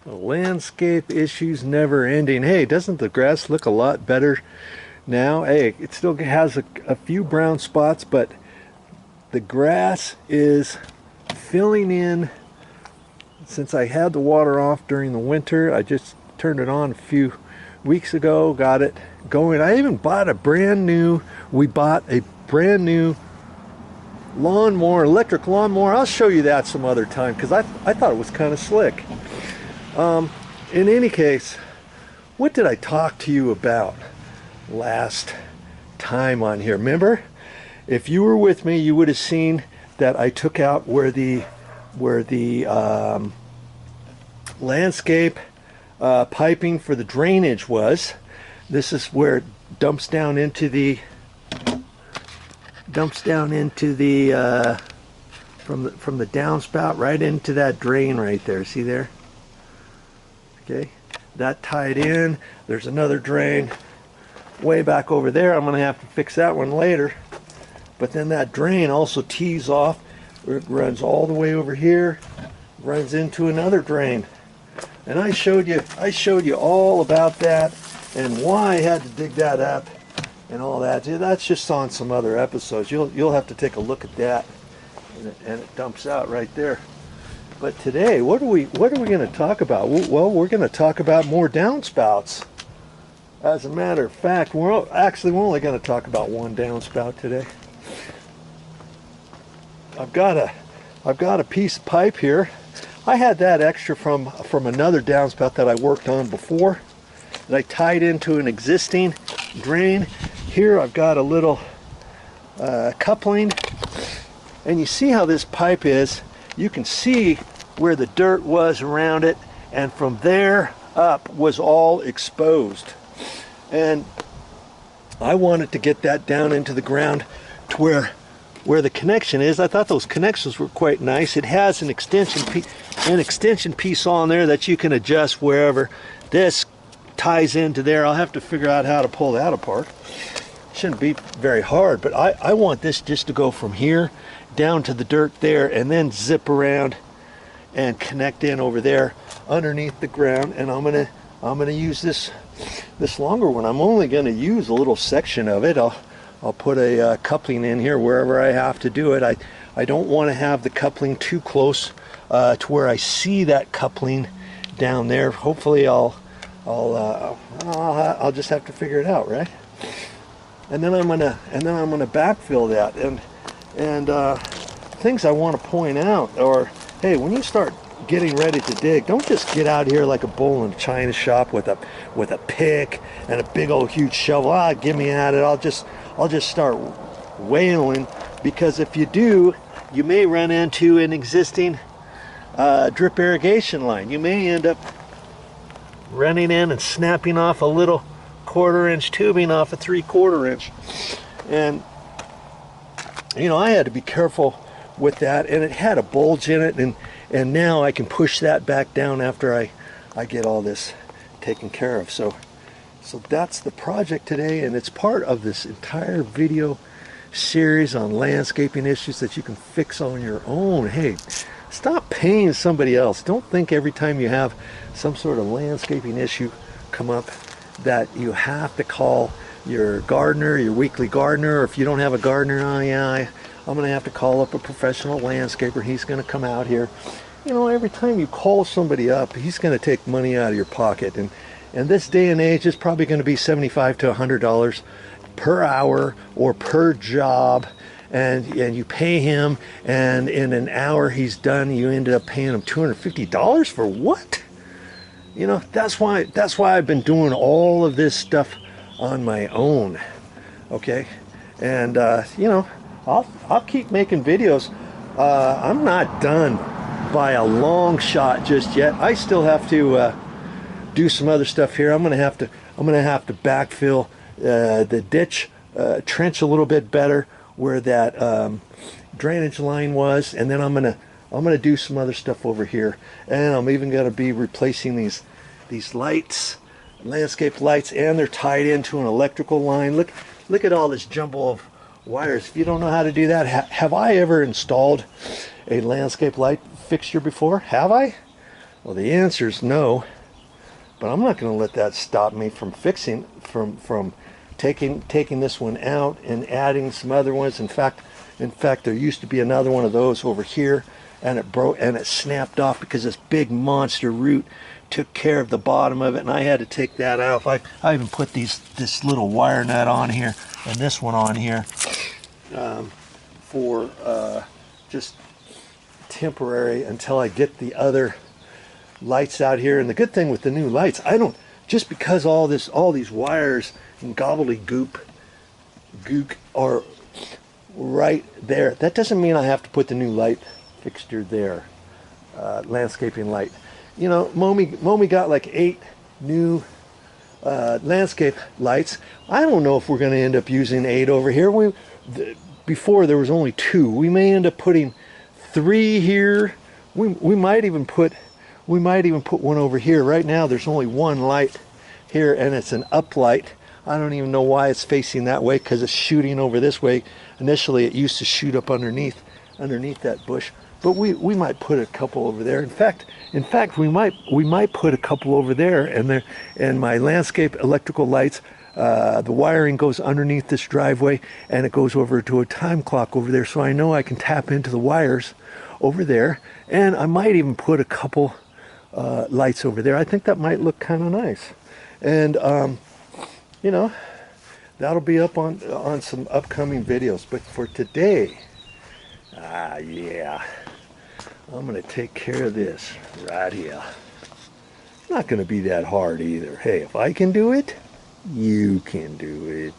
Landscape issues never ending. Hey, doesn't the grass look a lot better now? Hey, it still has a few brown spots, but the grass is filling in. Since I had the water off during the winter, I just turned it on a few weeks ago, got it going. I even bought we bought a brand new lawnmower, electric lawnmower. I'll show you that some other time because I thought it was kind of slick. In any case, what did I talk to you about last time on here? Remember, if you were with me, you would have seen that I took out where the landscape piping for the drainage was. This is where it dumps down into the from the downspout right into that drain right there. See there? Okay, that tied in. There's another drain way back over there. I'm gonna have to fix that one later. But then that drain also tees off. It runs all the way over here, runs into another drain. And I showed you all about that and why I had to dig that up and all that. That's just on some other episodes. You'll have to take a look at that, and it dumps out right there. But today, what are we going to talk about? Well, we're going to talk about more downspouts. As a matter of fact, we're only going to talk about one downspout today. I've got a piece of pipe here. I had that extra from another downspout that I worked on before that I tied into an existing drain. Here I've got a little coupling, and you see how this pipe is. You can see where the dirt was around it, and from there up was all exposed. And I wanted to get that down into the ground to where the connection is. I thought those connections were quite nice. It has an extension piece on there that you can adjust wherever this ties into there. I'll have to figure out how to pull that apart. Shouldn't be very hard, but I want this just to go from here down to the dirt there and then zip around and connect in over there underneath the ground. And I'm gonna use this longer one. I'm only gonna use a little section of it. I'll put a coupling in here wherever I have to do it. I don't want to have the coupling too close to where I see that coupling down there. Hopefully I'll just have to figure it out, right? And then I'm gonna backfill that. And things I want to point out are, hey, when you start getting ready to dig, don't just get out here like a bull in a china shop with a pick and a big old huge shovel. Give me at it. I'll just start wailing, because if you do, you may run into an existing drip irrigation line. You may end up running in and snapping off a little 1/4 inch tubing off a 3/4 inch. And you know, I had to be careful with that, and it had a bulge in it, and now I can push that back down after I get all this taken care of. So that's the project today, and it's part of this entire video series on landscaping issues that you can fix on your own. Hey, stop paying somebody else. Don't think every time you have some sort of landscaping issue come up that you have to call your gardener, your weekly gardener, or if you don't have a gardener, oh yeah, I'm gonna have to call up a professional landscaper. He's gonna come out here. You know, every time you call somebody up, he's gonna take money out of your pocket. And this day and age, it's probably gonna be $75 to $100 per hour or per job. And you pay him, and in an hour he's done. You ended up paying him $250 for what? You know, that's why I've been doing all of this stuff on my own. Okay, and you know, I'll keep making videos. I'm not done by a long shot just yet. I still have to do some other stuff here. I'm gonna have to backfill the ditch, trench a little bit better where that drainage line was, and then I'm gonna do some other stuff over here, and I'm even gonna be replacing these lights, landscape lights, and they're tied into an electrical line. Look at all this jumble of wires. If you don't know how to do that, have I ever installed a landscape light fixture before? Have I? Well, the answer is no, but I'm not going to let that stop me from fixing, from taking this one out and adding some other ones. In fact, there used to be another one of those over here, and it broke and it snapped off because this big monster root took care of the bottom of it, and I had to take that out. I even put this little wire nut on here and this one on here for just temporary until I get the other lights out here. And the good thing with the new lights, I don't, just because all these wires and gobbledygook are right there, that doesn't mean I have to put the new light fixture there. Landscaping light. You know, Momi got like 8 new landscape lights. I don't know if we're going to end up using 8 over here. Before there was only 2. We may end up putting 3 here. We might even put one over here. Right now there's only 1 light here, and it's an up light. I don't even know why it's facing that way, because it's shooting over this way. Initially it used to shoot up underneath that bush. But we might put a couple over there. In fact, we might put a couple over there, and my landscape electrical lights, the wiring goes underneath this driveway, and it goes over to a time clock over there, so I know I can tap into the wires over there. And I might even put a couple lights over there. I think that might look kind of nice. And you know, that'll be up on some upcoming videos. But for today, yeah, I'm going to take care of this right here. Not going to be that hard either. Hey, if I can do it, you can do it.